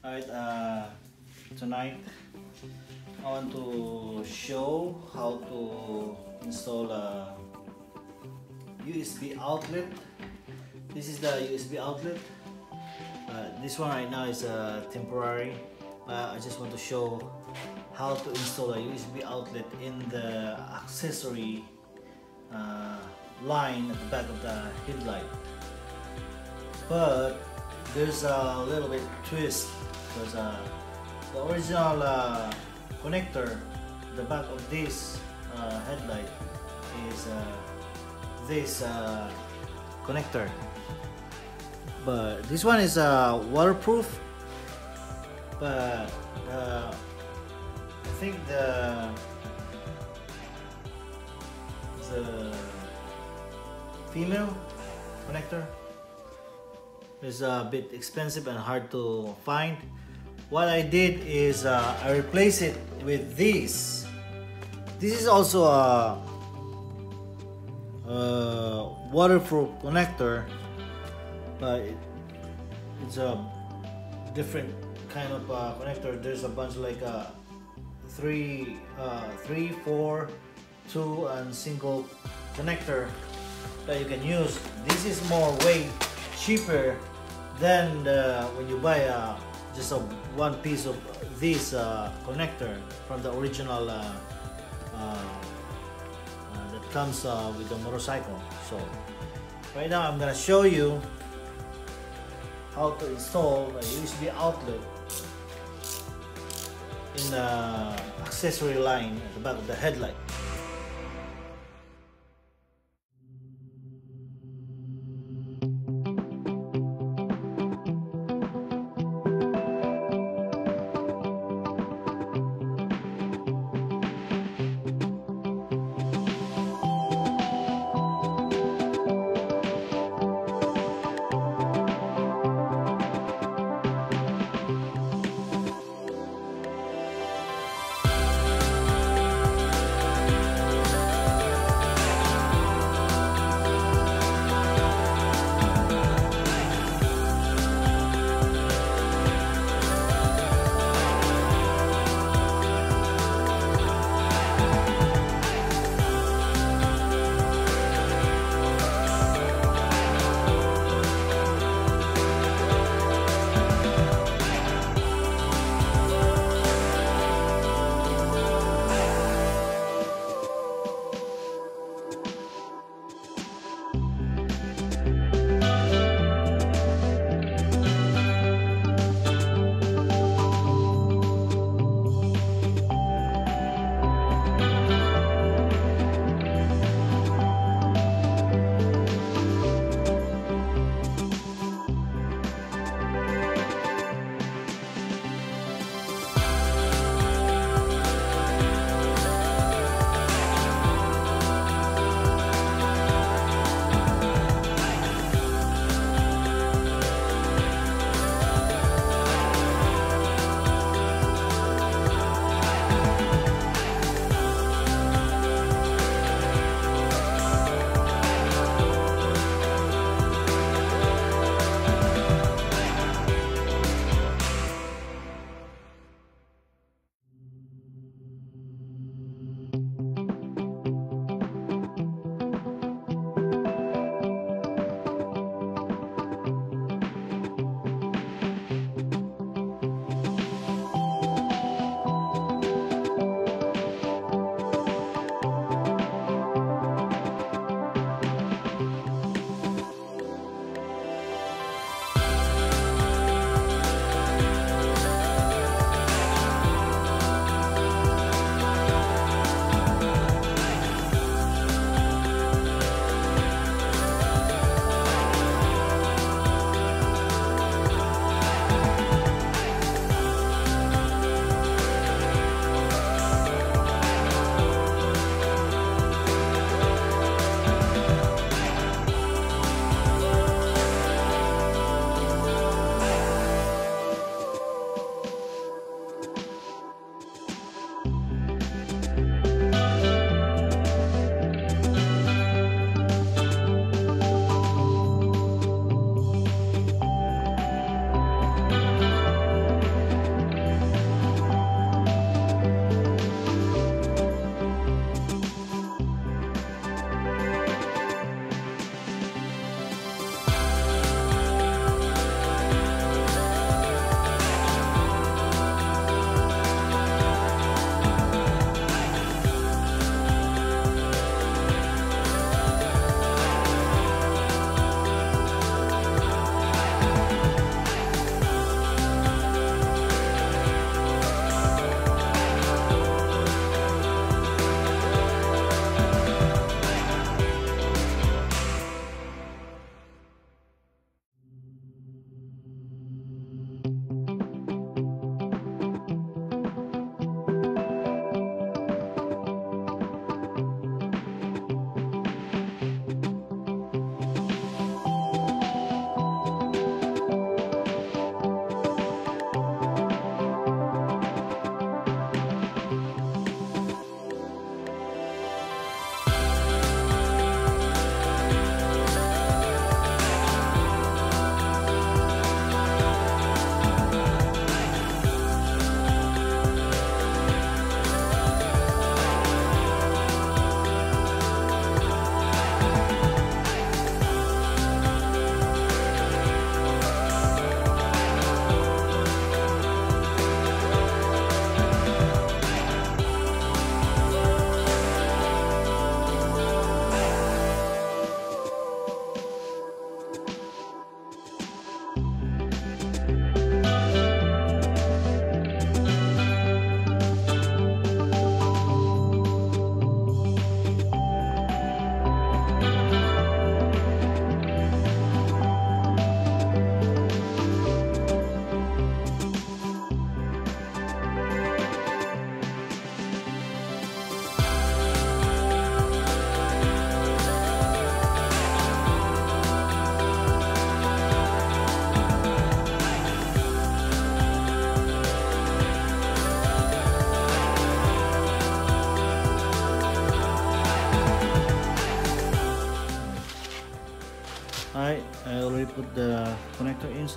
Alright, tonight I want to show how to install a USB outlet. This is the USB outlet. This one right now is temporary. I just want to show how to install a USB outlet in the accessory line at the back of the headlight. But there's a little bit twist because the original connector, the back of this headlight is this connector, but this one is waterproof. But I think the female connector is a bit expensive and hard to find. What I did is I replaced it with this. This is also a waterproof connector, but it's a different kind of connector. There's a bunch like 3, 4, 2 and single connector that you can use. This is way cheaper than when you buy just one piece of this connector from the original that comes with the motorcycle. So right now I'm gonna show you how to install a USB outlet in the accessory line at the back of the headlight.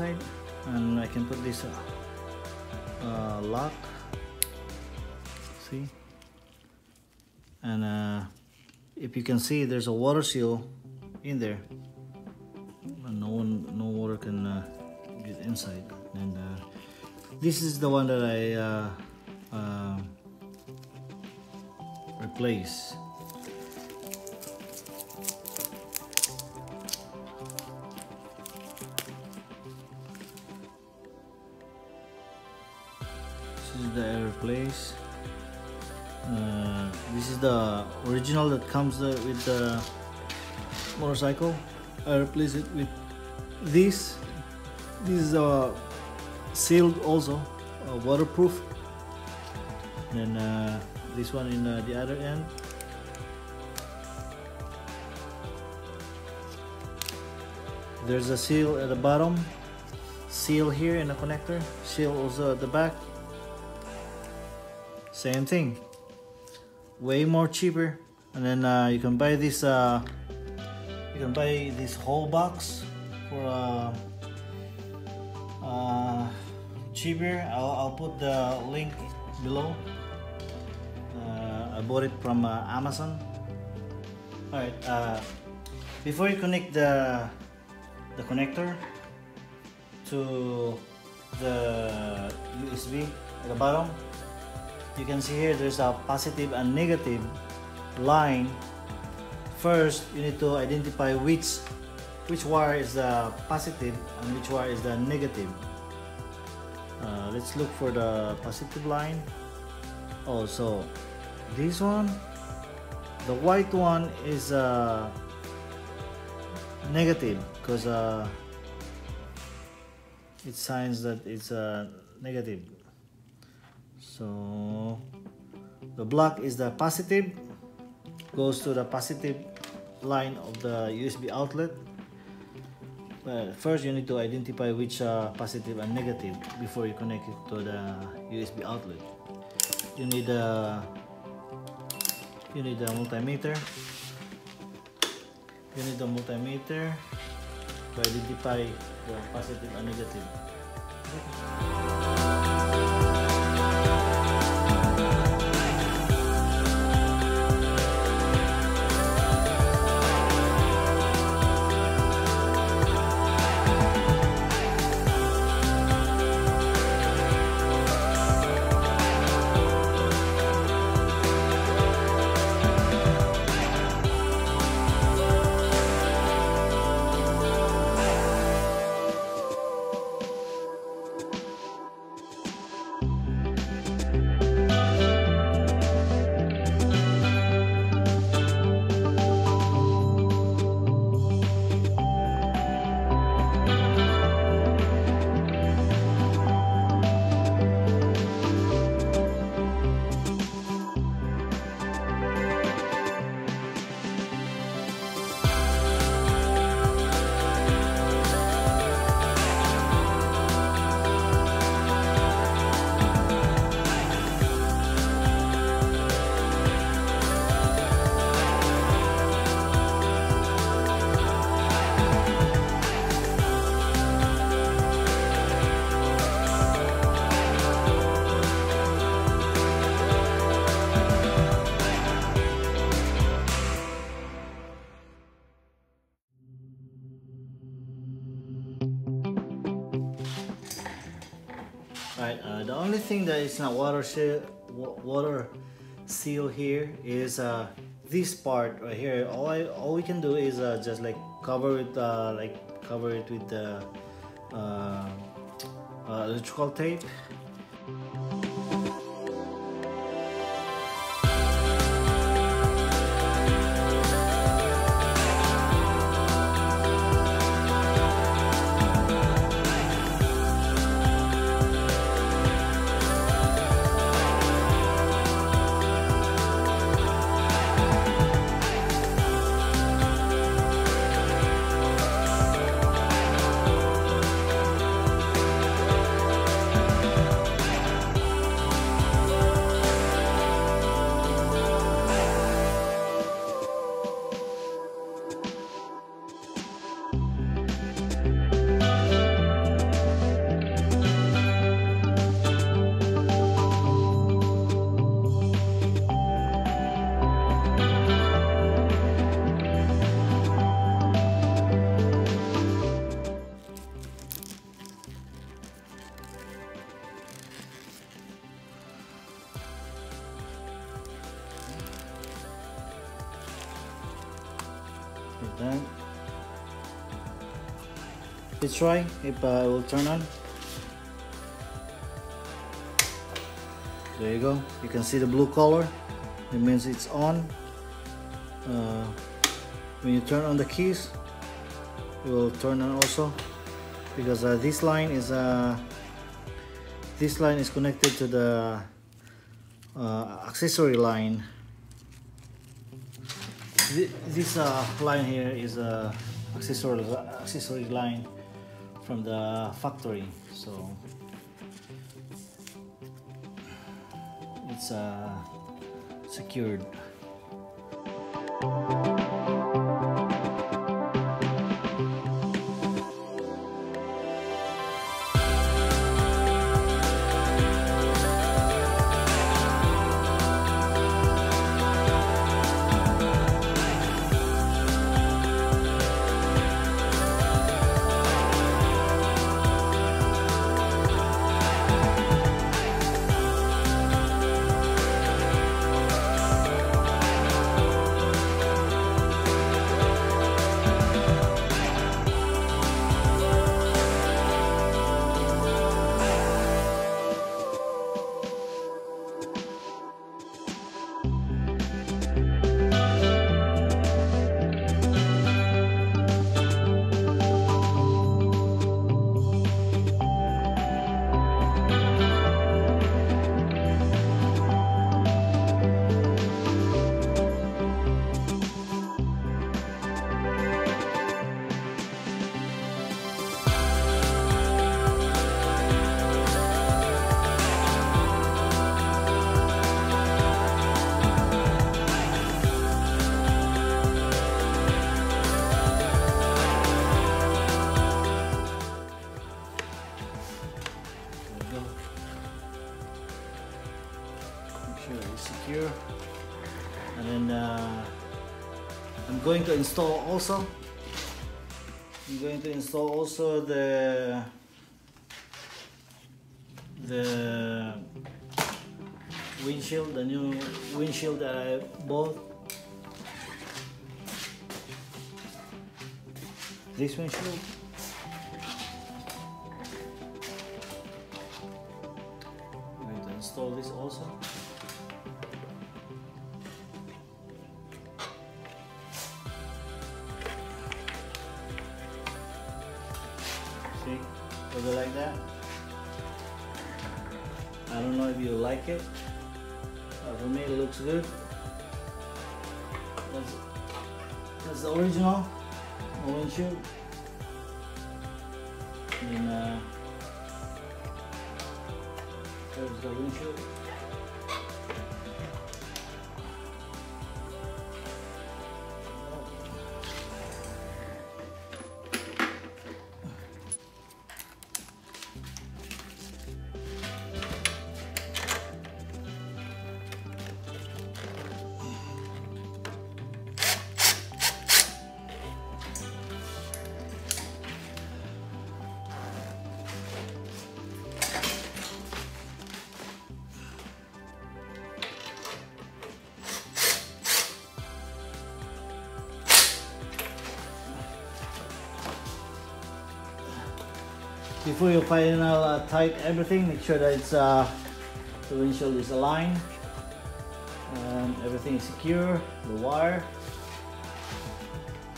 outside, and I can put this lock, see, and if you can see, there's a water seal in there, and no water can get inside. And this is the one that I replace. This is the I replace. This is the original that comes with the motorcycle. I replace it with this. This is sealed also, waterproof. And this one in the other end. There's a seal at the bottom, seal here in the connector, seal also at the back. Same thing, way more cheaper. And then you can buy this whole box for cheaper. I'll put the link below. I bought it from Amazon. Alright, before you connect the connector to the USB at the bottom, you can see here there's a positive and negative line. First, you need to identify which wire is the positive and which wire is the negative. Let's look for the positive line. Oh, so this one, the white one is negative because it signs that it's negative. So the black is the positive, goes to the positive line of the USB outlet. But first you need to identify which positive and negative before you connect it to the USB outlet. You need a multimeter. You need a multimeter to identify the positive and negative. Right, the only thing that is not water seal here is this part right here. All we can do is just like cover it with the electrical tape. Then let's try if it will turn on. There you go. You can see the blue color. It means it's on. When you turn on the keys, it will turn on also, because this line is connected to the accessory line. This line here is a accessory line from the factory, so it's secured. Sure it's secure, and then I'm going to install also. The windshield, the new windshield that I bought. This windshield. I'm going to install this also. See, does it like that? I don't know if you like it. For me, it looks good. That's the original windshield. And there's the windshield. Before you final tight everything, make sure that it's the windshield is aligned and everything is secure, the wire,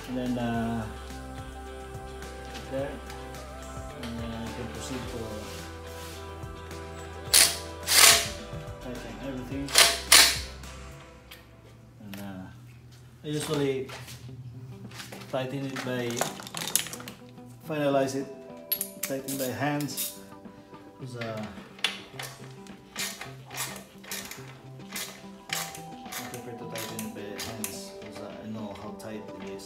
and then there, and then you can proceed to tighten everything. And I usually tighten it by finalize it. Tighten by hands, because I prefer to tighten it by hands because I know how tight it is.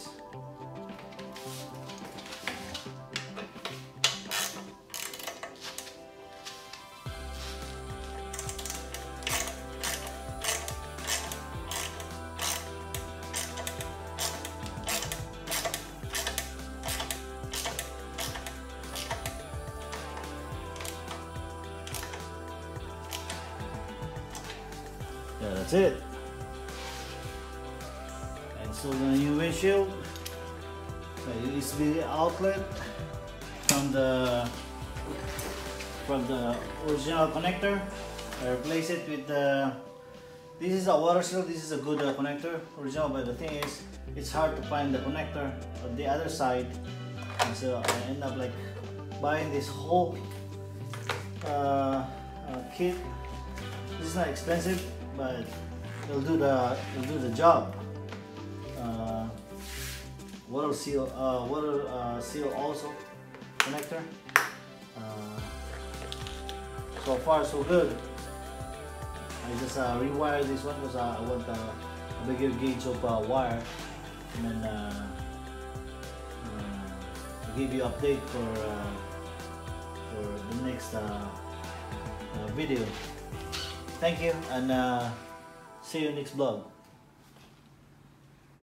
Yeah, that's it. And so the new windshield, USB outlet from the original connector. I replace it with the. This is a water seal. This is a good connector, original. But the thing is, it's hard to find the connector on the other side, and so I end up like buying this whole kit. This is not expensive, but it'll do the job. Water seal also connector. So far so good. I just rewire this one because I want a bigger gauge of wire, and then I'll give you update for the next video. Thank you, and see you next vlog.